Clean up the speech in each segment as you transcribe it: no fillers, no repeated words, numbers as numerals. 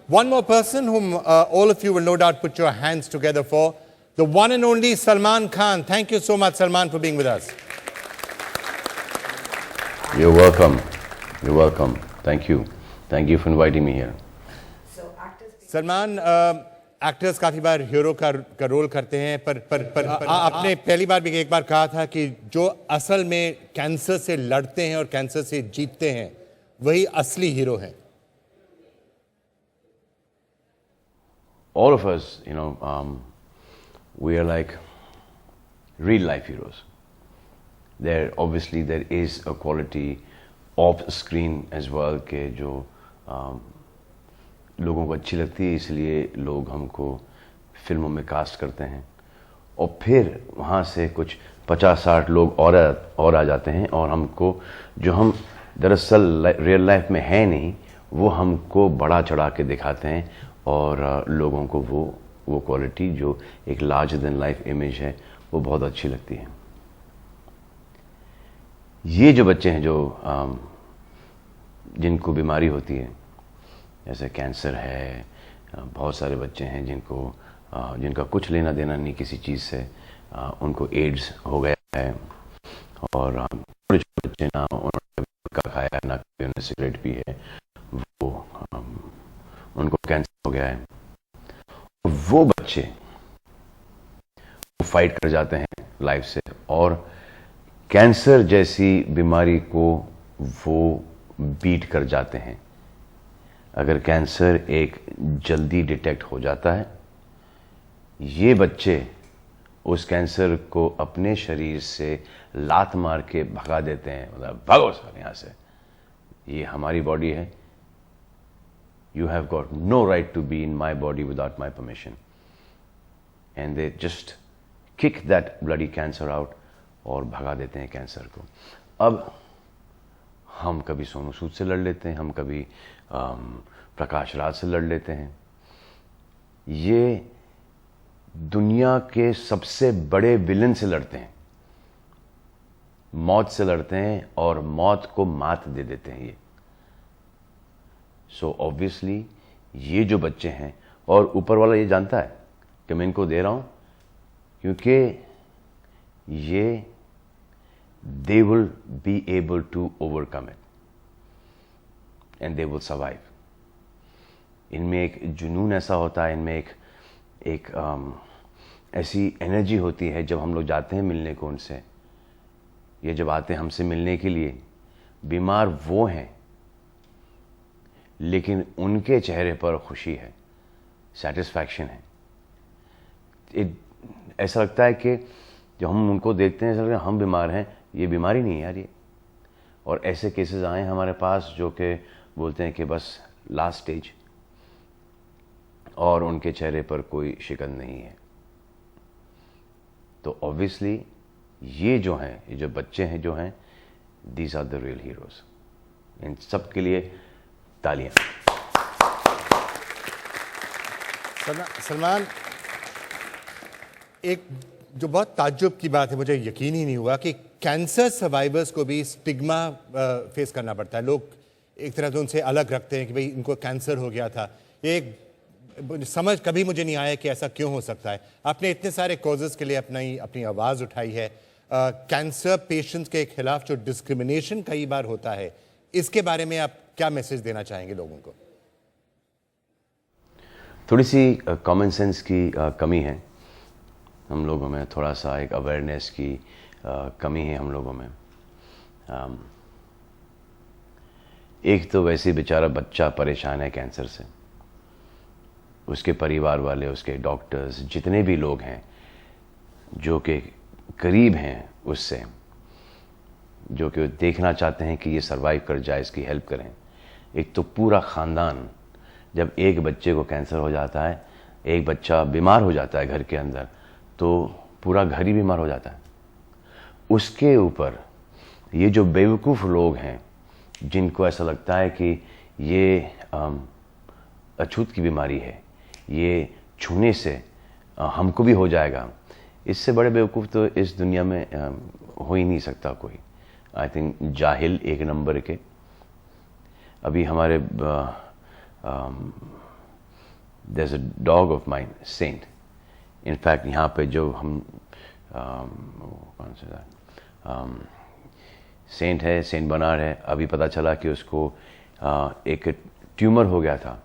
One more person whom all of you will no doubt put your hands together for, the one and only Salman Khan. Thank you so much, Salman, for being with us. You're welcome. You're welcome. Thank you. Thank you for inviting me here. Salman, actors काफ़ी बार hero का role करते हैं, पर आपने पहली बार भी एक बार कहा था कि जो असल में कैंसर से लड़ते हैं और कैंसर से जीतते हैं वही असली हीरो हैं. All of us, we are like real life heroes. Obviously there is a quality off screen as well के जो लोगों को अच्छी लगती है, इसलिए लोग हमको फिल्मों में कास्ट करते हैं और फिर वहाँ से कुछ 50-60 लोग और आ जाते हैं और हमको जो हम दरअसल रियल लाइफ में है नहीं वो हमको बड़ा चढ़ा के दिखाते हैं और लोगों को वो क्वालिटी जो एक लार्जर देन लाइफ इमेज है वो बहुत अच्छी लगती है. ये जो बच्चे हैं जो जिनको बीमारी होती है, जैसे कैंसर है, बहुत सारे बच्चे हैं जिनका कुछ लेना देना नहीं किसी चीज़ से, उनको एड्स हो गया है और छोटे छोटे बच्चे ना उन्होंने गुटखा खाया ना उन्होंने सिगरेट पी है, वो उनको कैंसर हो गया है. वो बच्चे वो फाइट कर जाते हैं लाइफ से और कैंसर जैसी बीमारी को वो बीट कर जाते हैं. अगर कैंसर एक जल्दी डिटेक्ट हो जाता है, ये बच्चे उस कैंसर को अपने शरीर से लात मार के भगा देते हैं, मतलब भागो सर यहाँ से, ये हमारी बॉडी है, you have got no right to be in my body without my permission. And they just kick that bloody cancer out और भगा देते हैं कैंसर को. अब हम कभी सोनू सूद से लड़ लेते हैं, हम कभी प्रकाश राज से लड़ लेते हैं. ये दुनिया के सबसे बड़े विलन से लड़ते हैं, मौत से लड़ते हैं और मौत को मात दे देते हैं ये. सो ऑब्वियसली ये जो बच्चे हैं, और ऊपर वाला ये जानता है कि मैं इनको दे रहा हूं क्योंकि ये they will be able to overcome it and they will survive. इनमें एक जुनून ऐसा होता है, इनमें एक ऐसी एनर्जी होती है. जब हम लोग जाते हैं मिलने को उनसे, ये जब आते हैं हमसे मिलने के लिए, बीमार वो हैं लेकिन उनके चेहरे पर खुशी है, सेटिस्फैक्शन है. ऐसा लगता है कि जब हम उनको देखते हैं ऐसा लगता है हम बीमार हैं, ये बीमारी नहीं है यार ये. और ऐसे केसेस आए हमारे पास जो कि बोलते हैं कि बस लास्ट स्टेज, और उनके चेहरे पर कोई शिकन नहीं है. तो ऑब्वियसली ये जो हैं, ये जो बच्चे हैं जो हैं, these are the real heroes. इन सब के लिए तालियां. सलमान, एक जो बहुत ताज्जुब की बात है, मुझे यकीन ही नहीं हुआ कि कैंसर सर्वाइवर्स को भी स्टिग्मा फेस करना पड़ता है. लोग एक तरह से उनसे अलग रखते हैं कि भाई इनको कैंसर हो गया था. ये एक समझ कभी मुझे नहीं आया कि ऐसा क्यों हो सकता है. आपने इतने सारे कॉजेज़ के लिए अपनी आवाज़ उठाई है. कैंसर पेशेंट्स के खिलाफ जो डिस्क्रिमिनेशन कई बार होता है, इसके बारे में आप क्या मैसेज देना चाहेंगे लोगों को? थोड़ी सी कॉमन सेंस की कमी है हम लोगों में, थोड़ा सा एक अवेयरनेस की कमी है हम लोगों में. एक तो वैसे बेचारा बच्चा परेशान है कैंसर से, उसके परिवार वाले, उसके डॉक्टर्स, जितने भी लोग हैं जो कि करीब हैं उससे, जो कि देखना चाहते हैं कि ये सरवाइव कर जाए, इसकी हेल्प करें. एक तो पूरा ख़ानदान, जब एक बच्चे को कैंसर हो जाता है, एक बच्चा बीमार हो जाता है घर के अंदर, तो पूरा घर ही बीमार हो जाता है. उसके ऊपर ये जो बेवकूफ़ लोग हैं जिनको ऐसा लगता है कि ये अछूत की बीमारी है, ये छूने से हमको भी हो जाएगा, इससे बड़े बेवकूफ़ तो इस दुनिया में हो ही नहीं सकता कोई. आई थिंक जाहिल एक नंबर के. अभी हमारे there's a dog of mine, Saint. In fact, यहाँ पे जो हम कौन सा सेंट है, सेंट बर्नार्ड है, अभी पता चला कि उसको एक ट्यूमर हो गया था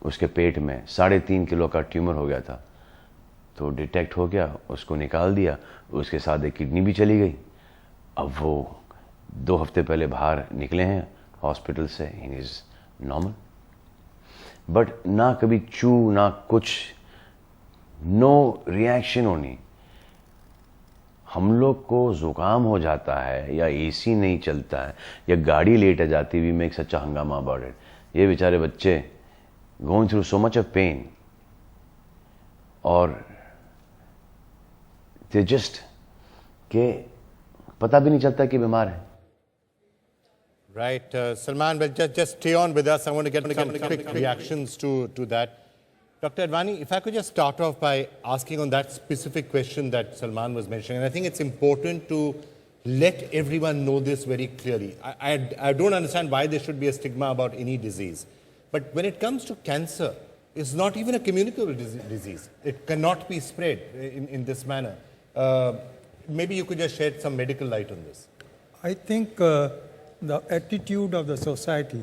उसके पेट में, 3.5 किलो का ट्यूमर हो गया था। तो डिटेक्ट हो गया, उसको निकाल दिया, उसके साथ एक किडनी भी चली गई। अब वो 2 हफ्ते पहले बाहर निकले हैं हॉस्पिटल से, ही इज नॉर्मल। बट ना कभी चू ना कुछ, नो रिएक्शन होनी। हम लोग को जुकाम हो जाता है या एसी नहीं चलता है या गाड़ी लेट आ जाती, वी मेक सच अ हंगामा अबाउट इट। ये बेचारे बच्चे going through so much of pain और दे जस्ट के पता भी नहीं चलता कि बीमार है। Right, Salman, but just stay on with us. I want to get some quick reactions to that. Dr. Advani, if I could just start off by asking on that specific question that Salman was mentioning, and I think it's important to let everyone know this very clearly. I don't understand why there should be a stigma about any disease. But when it comes to cancer, it's not even a communicable disease. It cannot be spread in this manner. Maybe you could just shed some medical light on this. I think the attitude of the society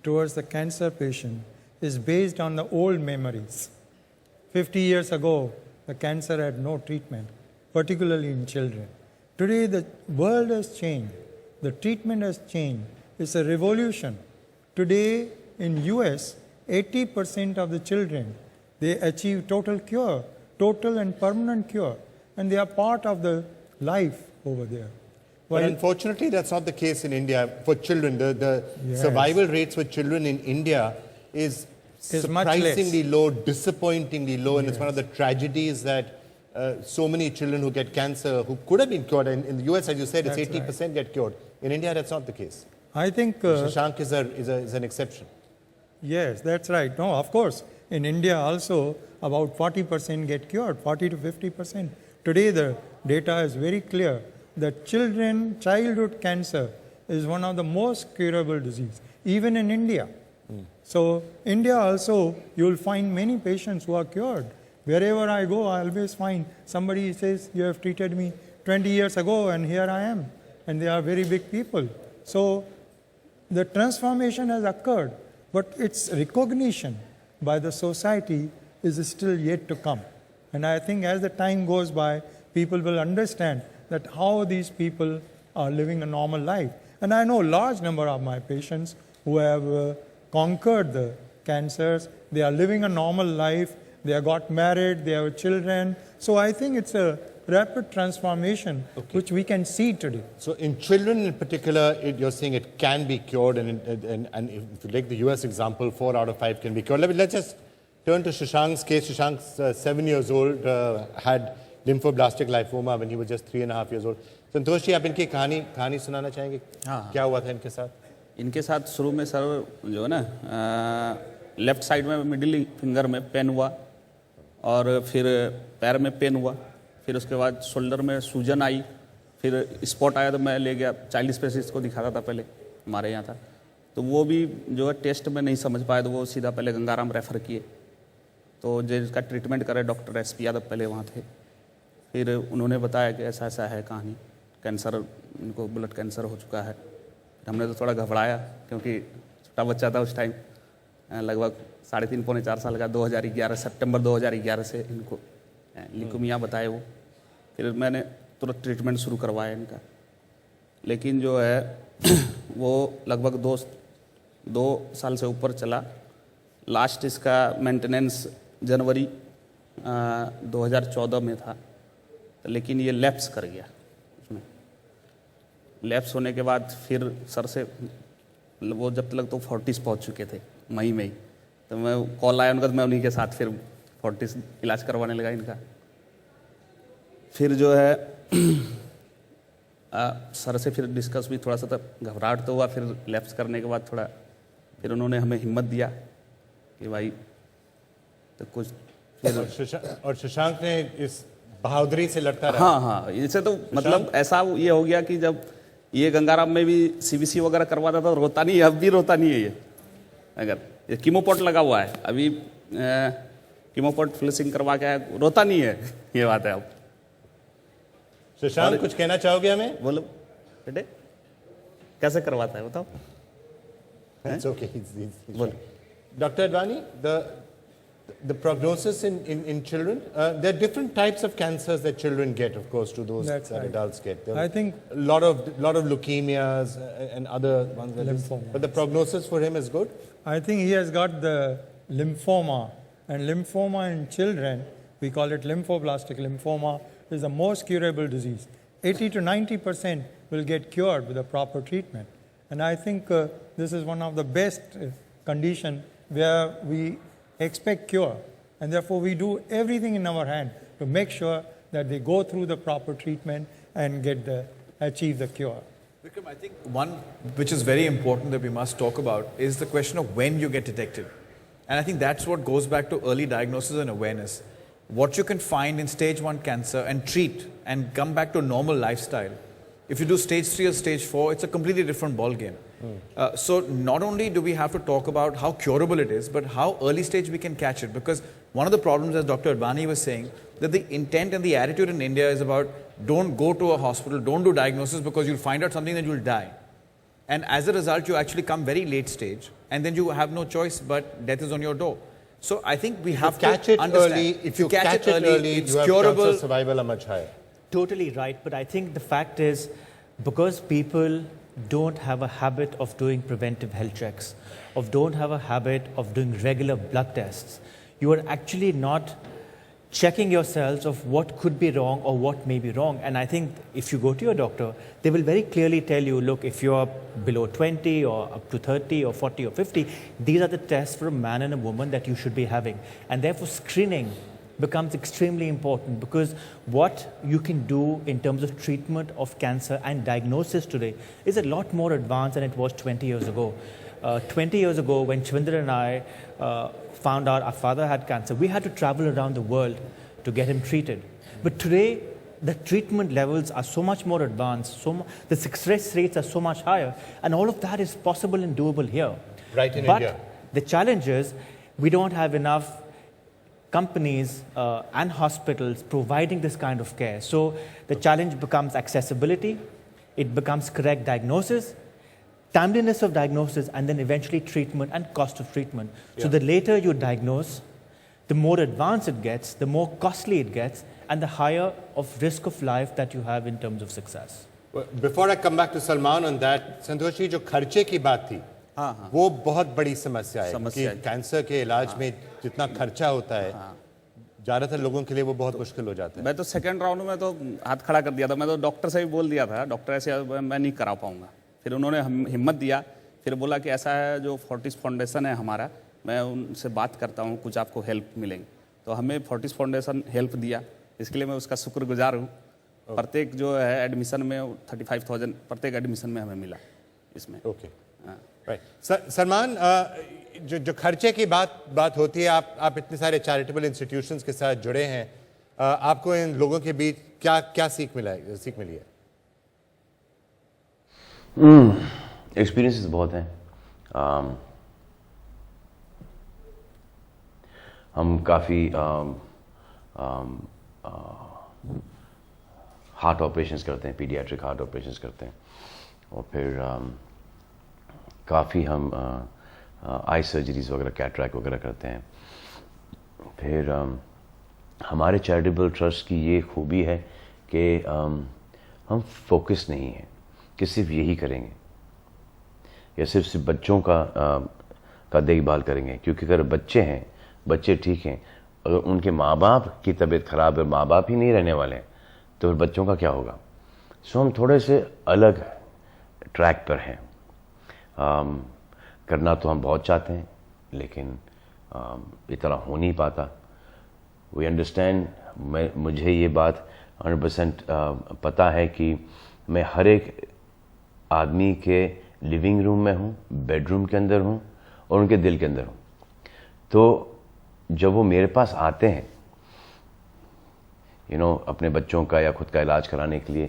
towards the cancer patient is based on the old memories. 50 years ago, the cancer had no treatment, particularly in children. Today, the world has changed. The treatment has changed. It's a revolution. Today, in US, 80% of the children, they achieve total cure, total and permanent cure, and they are part of the life over there. But unfortunately, that's not the case in India for children. The survival rates for children in India is much less. surprisingly low, disappointingly low, and it's one of the tragedies that so many children who get cancer, who could have been cured, in the US, as you said, it's 80% get cured. In India, that's not the case. I think Shashank is an exception. Yes, that's right. No, of course. In India also, about 40% get cured, 40 to 50%. Today, the data is very clear that childhood cancer is one of the most curable disease, even in India. So, India also, you will find many patients who are cured. Wherever I go, I always find somebody says, you have treated me 20 years ago and here I am. And they are very big people. So, the transformation has occurred, but its recognition by the society is still yet to come. And I think as the time goes by, people will understand that how these people are living a normal life. And I know a large number of my patients who have conquered the cancers, they are living a normal life, they have got married, they have children. So I think it's a rapid transformation which we can see today. So in children in particular, you're saying it can be cured, and if you take the US example, 4 out of 5 can be cured. Let's just turn to Shashank's case. Shashank's 7 years old, had lymphoblastic lymphoma when he was just 3.5 years old. Santosh ji, आप इनकी कहानी सुनाना चाहेंगे? हाँ, क्या हुआ था इनके साथ? इनके साथ शुरू में सर जो है ना लेफ्ट साइड में मिडिल फिंगर में पेन हुआ और फिर पैर में पेन हुआ, फिर उसके बाद शोल्डर में सूजन आई, फिर स्पॉट आया तो मैं ले गया चाइल्ड स्पेशलिस्ट को दिखाता था, पहले हमारे यहाँ था, तो वो भी जो है टेस्ट में नहीं समझ पाए तो वो सीधा पहले गंगाराम रेफ़र किए। तो जिसका ट्रीटमेंट करे डॉक्टर SP यादव पहले वहाँ थे, फिर उन्होंने बताया कि ऐसा ऐसा है कहानी, कैंसर, इनको ब्लड कैंसर हो चुका है। हमने तो थोड़ा घबराया क्योंकि छोटा बच्चा था उस टाइम, लगभग 3.5 पौने 4 साल का, 2011 सितंबर 2011 से इनको ल्यूकेमिया बताए वो। फिर मैंने तुरंत ट्रीटमेंट शुरू करवाया इनका, लेकिन जो है वो लगभग 2 साल से ऊपर चला। लास्ट इसका मेंटेनेंस जनवरी 2014 में था, लेकिन ये लैप्स कर गया। उसमें लैप्स होने के बाद फिर सर से वो जब तक तो 40 पहुँच चुके थे मई में ही, तो मैं कॉल आया उनका, तो मैं उन्हीं के साथ फिर 40 इलाज करवाने लगा इनका। फिर जो है सर से फिर डिस्कस भी थोड़ा सा, तब घबराहट तो हुआ, फिर लैप्स करने के बाद थोड़ा फिर उन्होंने हमें हिम्मत दिया कि भाई तो कुछ फिर और शशांक ने इस बहादुरी से लड़ता रहा। हाँ, इससे तो मतलब ऐसा ये हो गया कि जब ये गंगाराम में भी CBC वगैरह करवाता था, रोता नहीं है, अब भी रोता नहीं है ये। अगर ये कीमोपॉट लगा हुआ है, अभी कीमोपोर्ट फ्लशिंग करवा के आया, रोता नहीं है। ये बात है। अब शशांक कुछ कहना चाहोगे हमें? बोलो बेटे, कैसे करवाता है बताओ। It's okay. He's बोलो। Dr. Advani, the prognosis in children, there are different types of cancers that children get, of course, to those That's that right. adults get. There I are think a lot of leukemias and other ones. Lymphomas. But the prognosis for him is good. I think he has got the lymphoma, and lymphoma in children, we call it lymphoblastic lymphoma, is the most curable disease. 80 to 90% will get cured with a proper treatment. And I think this is one of the best condition where we expect cure. And therefore we do everything in our hand to make sure that they go through the proper treatment and achieve the cure. Vikram, I think one which is very important that we must talk about is the question of when you get detected. And I think that's what goes back to early diagnosis and awareness. What you can find in stage 1 cancer and treat and come back to a normal lifestyle. If you do stage 3 or stage 4, it's a completely different ball game. So not only do we have to talk about how curable it is, but how early stage we can catch it. Because one of the problems, as Dr. Advani was saying, that the intent and the attitude in India is about don't go to a hospital, don't do diagnosis because you'll find out something that you'll die. And as a result, you actually come very late stage and then you have no choice but death is on your door. So I think we have to Catch it understand. early. If you catch it early, it's you have curable. chances of survival are much higher. Totally right, but I think the fact is because people don't have a habit of doing preventive health checks, don't have a habit of doing regular blood tests, you are actually not checking yourselves of what could be wrong or what may be wrong. And I think if you go to your doctor, they will very clearly tell you, look, if you're below 20 or up to 30 or 40 or 50, these are the tests for a man and a woman that you should be having. And therefore screening becomes extremely important because what you can do in terms of treatment of cancer and diagnosis today is a lot more advanced than it was 20 years ago. 20 years ago, when Chvindra and I found out our father had cancer, we had to travel around the world to get him treated. But today, the treatment levels are so much more advanced, the success rates are so much higher, and all of that is possible and doable here. Right in But India. the challenge is we don't have enough companies and hospitals providing this kind of care. So the challenge becomes accessibility, it becomes correct diagnosis, timeliness of diagnosis, and then eventually treatment and cost of treatment. So the later you diagnose, the more advanced it gets, the more costly it gets, and the higher of risk of life that you have in terms of success. Before I come back to Salman on that, Santosh ji जो खर्चे की बात थी, वो बहुत बड़ी समस्या है कि कैंसर के इलाज में जितना खर्चा होता है, ज़्यादातर लोगों के लिए वो बहुत मुश्किल हो जाता है। मैं तो सेकंड राउंड में तो हाथ खड़ा कर दिया था। मैं तो डॉक्टर से भी बोल दिया था, डॉक्टर ऐसे मैं नहीं करा पाऊंगा। फिर उन्होंने हिम्मत दिया, फिर बोला कि ऐसा है जो फोर्टिस फाउंडेशन है हमारा, मैं उनसे बात करता हूँ, कुछ आपको हेल्प मिलेंगे। तो हमें फोर्टिस फाउंडेशन हेल्प दिया, इसके लिए मैं उसका शुक्रगुजार हूँ। प्रत्येक जो है एडमिशन में 35,000 प्रत्येक एडमिशन में हमें मिला इसमें। Okay, right. सलमान, जो खर्चे की बात होती है, आप इतने सारे चैरिटेबल इंस्टीट्यूशंस के साथ जुड़े हैं, आपको इन लोगों के बीच क्या सीख मिली है? एक्सपीरियंसेस बहुत हैं। हम काफ़ी हार्ट ऑपरेशंस करते हैं, पीडियाट्रिक हार्ट ऑपरेशंस करते हैं, और फिर काफ़ी हम आई सर्जरीज वगैरह, कैटरैक्ट वगैरह करते हैं। फिर हमारे चैरिटेबल ट्रस्ट की ये खूबी है कि हम फोकस नहीं हैं कि सिर्फ यही करेंगे या सिर्फ बच्चों का देखभाल करेंगे, क्योंकि अगर बच्चे ठीक हैं, अगर उनके माँ बाप की तबीयत ख़राब है, माँ बाप ही नहीं रहने वाले हैं, तो फिर बच्चों का क्या होगा। सो हम थोड़े से अलग ट्रैक पर हैं। करना तो हम बहुत चाहते हैं, लेकिन इतना हो नहीं पाता। वी अंडरस्टैंड, मुझे ये बात 100% पता है कि मैं हर एक आदमी के लिविंग रूम में हूँ, बेडरूम के अंदर हूँ और उनके दिल के अंदर हूँ। तो जब वो मेरे पास आते हैं अपने बच्चों का या खुद का इलाज कराने के लिए,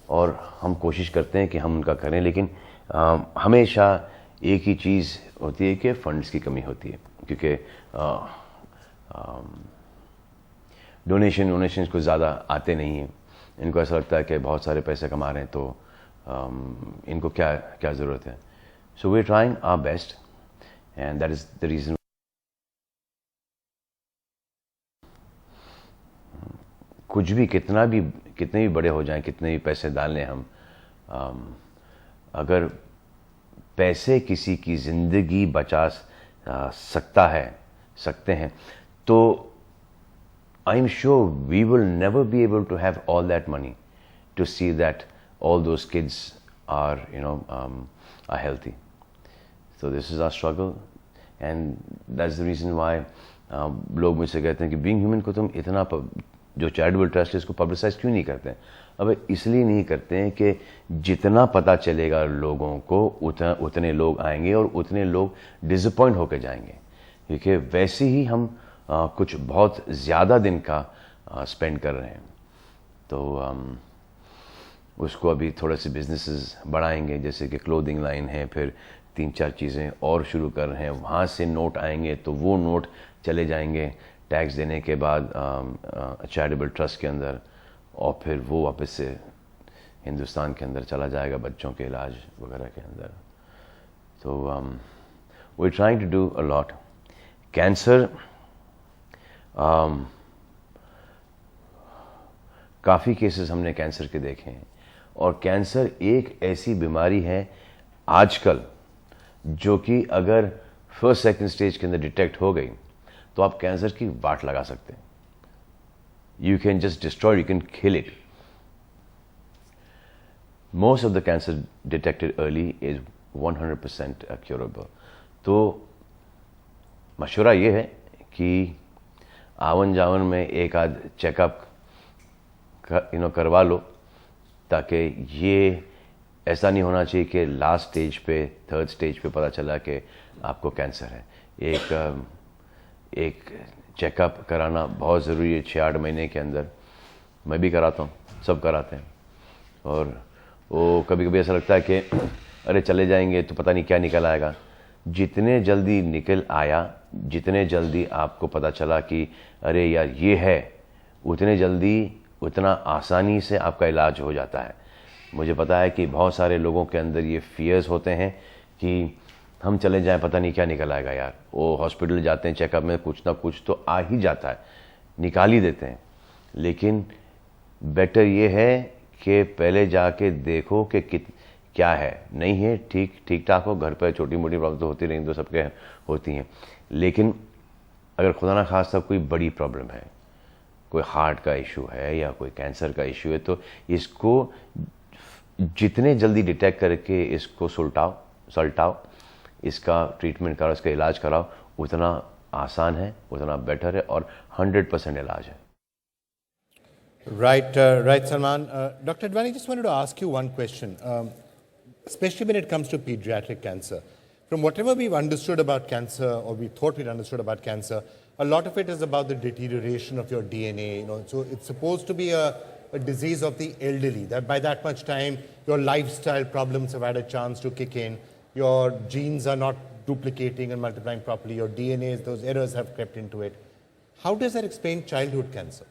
और हम कोशिश करते हैं कि हम उनका करें, लेकिन हमेशा एक ही चीज़ होती है कि फ़ंड्स की कमी होती है, क्योंकि डोनेशन को ज़्यादा आते नहीं हैं। इनको ऐसा लगता है कि बहुत सारे पैसे कमा रहे हैं तो इनको क्या ज़रूरत है। So we are trying our best and that is the reason. कुछ भी कितने भी बड़े हो जाएं, कितने भी पैसे डाल लें हम, अगर पैसे किसी की ज़िंदगी बचा सकते हैं तो I am sure we will never be able to have all that money to see that all those kids are are healthy. So this is our struggle and that's the reason why लोग मुझसे कहते हैं कि being human को तुम इतना जो charitable trust है इसको पब्लिसाइज क्यों नहीं करते हैं। अब इसलिए नहीं करते हैं कि जितना पता चलेगा लोगों को उतने लोग आएंगे और उतने लोग डिसअपॉइंट होकर जाएंगे, क्योंकि वैसे ही हम कुछ बहुत ज़्यादा दिन का स्पेंड कर रहे हैं। तो उसको अभी थोड़े से बिजनेसेस बढ़ाएंगे, जैसे कि क्लोथिंग लाइन है, फिर 3-4 चीज़ें और शुरू कर रहे हैं। वहाँ से नोट आएंगे तो वो नोट चले जाएंगे टैक्स देने के बाद चैरिटेबल ट्रस्ट के अंदर, और फिर वो वापस से हिंदुस्तान के अंदर चला जाएगा बच्चों के इलाज वगैरह के अंदर। तो we trying to do a lot. Cancer काफ़ी केसेस हमने कैंसर के देखे हैं, और कैंसर एक ऐसी बीमारी है आजकल जो कि अगर फर्स्ट सेकंड स्टेज के अंदर डिटेक्ट हो गई तो आप कैंसर की वाट लगा सकते हैं। You can just destroy, you can kill it. Most of the cancer detected early is 100% curable. तो मशवरा ये है कि आवन जावन में एक आध चेकअप करवा लो, ताकि ये ऐसा नहीं होना चाहिए कि लास्ट स्टेज पे, थर्ड स्टेज पे पता चला कि आपको कैंसर है। एक चेकअप कराना बहुत ज़रूरी है 6-8 महीने के अंदर। मैं भी कराता हूँ, सब कराते हैं। और वो कभी कभी ऐसा लगता है कि अरे चले जाएंगे तो पता नहीं क्या निकल आएगा। जितने जल्दी निकल आया, जितने जल्दी आपको पता चला कि अरे यार ये है, उतने जल्दी उतना आसानी से आपका इलाज हो जाता है। मुझे पता है कि बहुत सारे लोगों के अंदर ये फियर्स होते हैं कि हम चले जाएं, पता नहीं क्या निकल आएगा यार। वो हॉस्पिटल जाते हैं, चेकअप में कुछ ना कुछ तो आ ही जाता है, निकाल ही देते हैं। लेकिन बेटर ये है कि पहले जाके देखो कि क्या है। नहीं है ठीक ठाक हो, घर पर छोटी मोटी प्रॉब्लम तो होती रहेंगी, तो सबके होती हैं। लेकिन अगर खुदा ना खास्ता कोई बड़ी प्रॉब्लम है, कोई हार्ट का इशू है या कोई कैंसर का इशू है, तो इसको जितने जल्दी डिटेक्ट करके इसको सुलटाओ, इसका ट्रीटमेंट कराओ, इसका इलाज कराओ, उतना आसान है, उतना बेटर है और 100% इलाज है। Right, Salman. Dr. Advani, just wanted to ask you one question, especially when it comes to pediatric cancer. From whatever we've understood about cancer, or we thought we'd understood about cancer, a lot of it is about the deterioration of your DNA. So it's supposed to be a disease of the elderly. That by that much time, your lifestyle problems have had a chance to kick in. Your genes are not duplicating and multiplying properly. Your DNA, those errors have crept into it. How does that explain childhood cancer?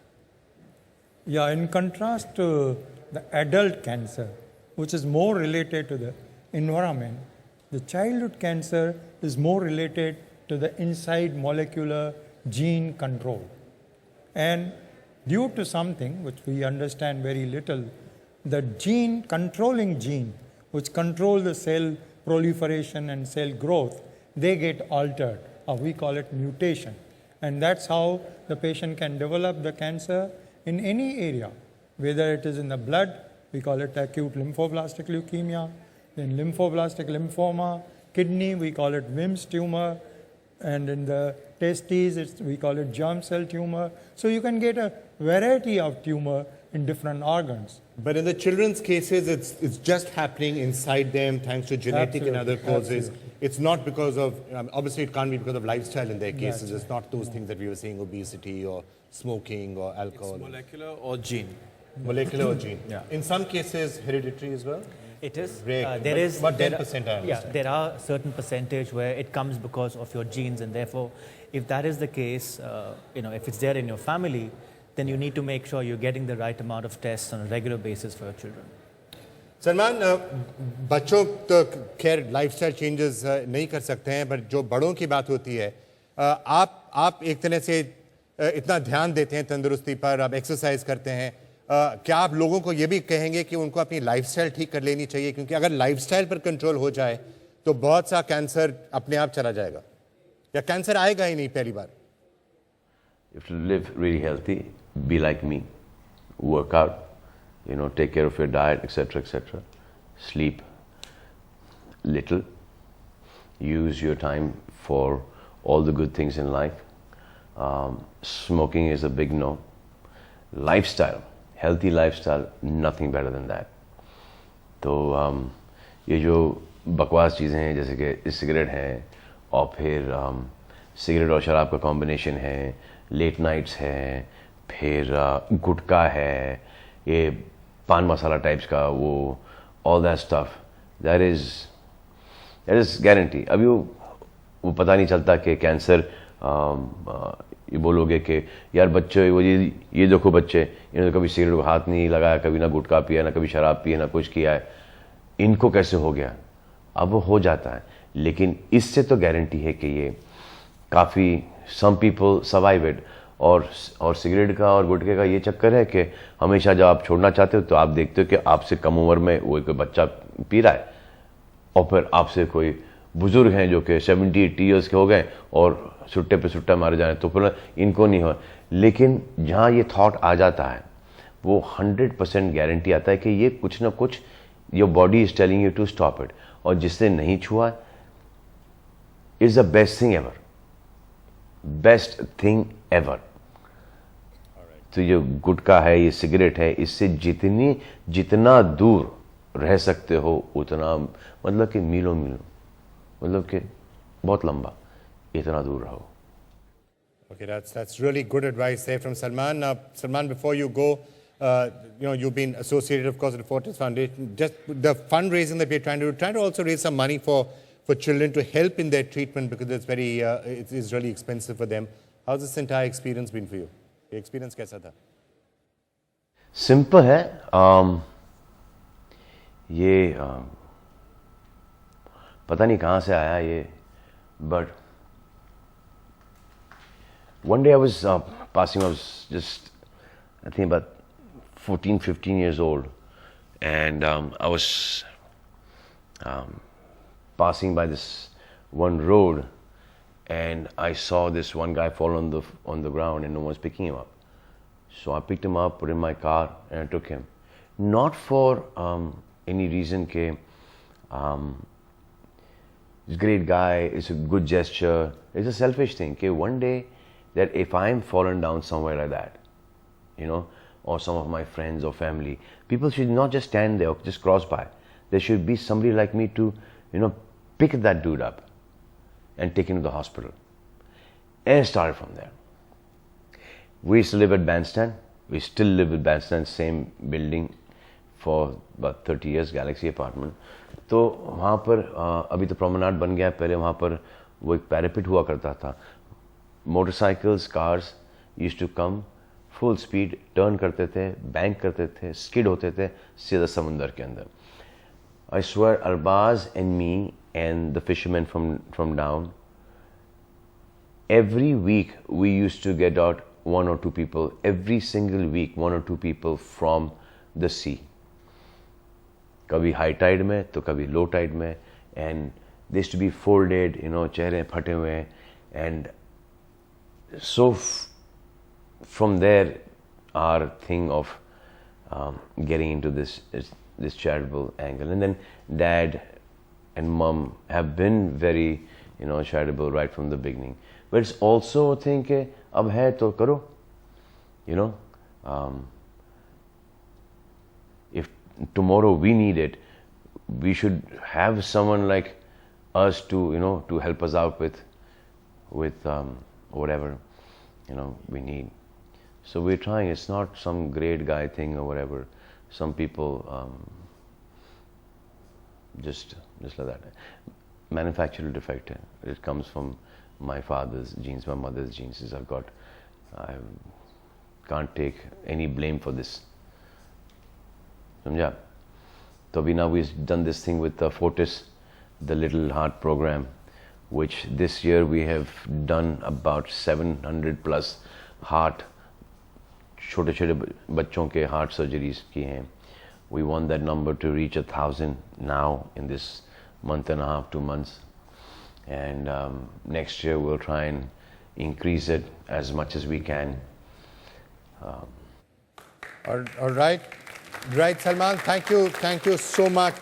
Yeah, in contrast to the adult cancer, which is more related to the environment, the childhood cancer is more related to the inside molecular gene control. And due to something which we understand very little, the controlling gene, which control the cell proliferation and cell growth, they get altered, or we call it mutation. And that's how the patient can develop the cancer in any area, whether it is in the blood, we call it acute lymphoblastic leukemia, then lymphoblastic lymphoma, kidney, we call it Wilms tumor, and in the testes, we call it germ cell tumor. So you can get a variety of tumor in different organs. But in the children's cases, it's just happening inside them thanks to genetic and other causes. Absolutely. It's not because of, obviously it can't be because of lifestyle in their cases. It's not those things that we were saying, obesity or smoking or alcohol. It's molecular or gene. Molecular or gene. Yeah. In some cases, hereditary as well? It is. Rare, There but is about there 10%, I are, understand. yeah, there are certain percentage where it comes because of your genes, and therefore if that is the case, if it's there in your family, then you need to make sure you're getting the right amount of tests on a regular basis for your children. Salman, बच्चों तो खैर lifestyle changes नहीं कर सकते हैं, but जो बड़ों की बात होती है, आप एक तरह से इतना ध्यान देते हैं तंदुरुस्ती पर, आप एक्सरसाइज करते हैं, क्या आप लोगों को ये भी कहेंगे कि उनको अपनी लाइफस्टाइल ठीक कर लेनी चाहिए? क्योंकि अगर लाइफस्टाइल पर कंट्रोल हो जाए तो बहुत सा कैंसर अपने आप चला जाएगा, या कैंसर आएगा ही नहीं पहली बार. You have to live really healthy, be like me, work out, take care of your diet, etc., etc. Sleep little, use your time for all the good things in life. Smoking is a big no. Lifestyle, healthy lifestyle, nothing better than that. तो ये जो बकवास चीज़ें हैं जैसे कि cigarette है और फिर सिगरेट और शराब का कॉम्बिनेशन है, लेट नाइट्स है, फिर गुटखा है, ये पान मसाला टाइप्स का, वो all that stuff, that is guarantee. अभी वो पता नहीं चलता कि कैंसर, ये बोलोगे कि यार बच्चे, वो ये देखो बच्चे, इन्होंने कभी सिगरेट को हाथ नहीं लगाया, कभी ना गुटखा पिया, ना कभी शराब पिया, ना कुछ किया है, इनको कैसे हो गया? अब वो हो जाता है, लेकिन इससे तो गारंटी है कि ये काफ़ी सम पीपल सर्वाइव इट. और सिगरेट का और गुटखे का ये चक्कर है कि हमेशा जब आप छोड़ना चाहते हो तो आप देखते हो कि आपसे कम उम्र में वो कोई बच्चा पी रहा है, और फिर आपसे कोई बुजुर्ग हैं जो कि 70-80 ईयर्स के हो गए और सुट्टे पे सुट्टा मारे जाए, तो फिर इनको नहीं हो. लेकिन जहाँ ये थॉट आ जाता है वो 100% गारंटी आता है कि ये कुछ ना कुछ, your body is telling you to stop it. और जिसने नहीं छुआ, is the best thing ever, best thing ever. तो ये गुटखा है, ये सिगरेट है, इससे जितना दूर रह सकते हो उतना, मतलब कि मीलों, मतलब कि बहुत लंबा, इतना दूर रहो. Okay, that's really good advice there from Salman. Salman, before you go, you've been associated, of course, with the Fortis Foundation. Just the fundraising that we're trying to also raise some money for children to help in their treatment, because it is really expensive for them. How's this entire experience been for you? Your experience कैसा था? Simple है. ये पता नहीं कहाँ से आया ये, but one day I was passing, I was just, I think about 14-15 years old, and I was passing by this one road, and I saw this one guy fall on the ground and no one's picking him up. So I picked him up, put him in my car, and I took him. Not for any reason ke he's a great guy, it's a good gesture. It's a selfish thing. Okay, one day that if I'm fallen down somewhere like that, or some of my friends or family, people should not just stand there or just cross by. There should be somebody like me to, pick that dude up and take him to the hospital. And it started from there. We used to live at Bandstand. We still live at Bandstand, same building for about 30 years, Galaxy Apartment. तो वहाँ पर अभी तो promenade बन गया, पहले वहाँ पर वो एक पैरापिट हुआ करता था. Motorcycles, cars used to come full speed, turn करते थे, बैंक करते थे, स्किड होते थे सीधा समुंदर के अंदर. I swear, Arbaz and me and the fishermen from down, every week we used to get out 1 or 2 people, every single week 1 or 2 people from the sea. कभी हाई टाइड में तो कभी लो टाइड में, and they used to be folded, चेहरे फटे हुए, and so from there our thing of getting into this charitable angle. And then dad and mom have been very charitable right from the beginning, but it's also a thing ke ab hai to karo, if tomorrow we need it, we should have someone like us to to help us out with whatever we need. So we're trying. It's not some great guy thing or whatever. Some people just like that. Manufacturer defect. It comes from my father's genes, my mother's genes. I can't take any blame for this. समझा? So now we've done this thing with Fortis, the Little Heart program, which this year we have done about 700 plus heart, छोटे छोटे बच्चों के heart surgeries की हैं. We want that number to reach 1,000 now in this month and a half, 2 months. And next year we'll try and increase it as much as we can. All right. Right, Salman, thank you so much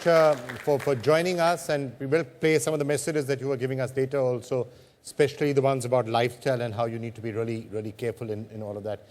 for joining us, and we will play some of the messages that you were giving us later also, especially the ones about lifestyle and how you need to be really, really careful in all of that.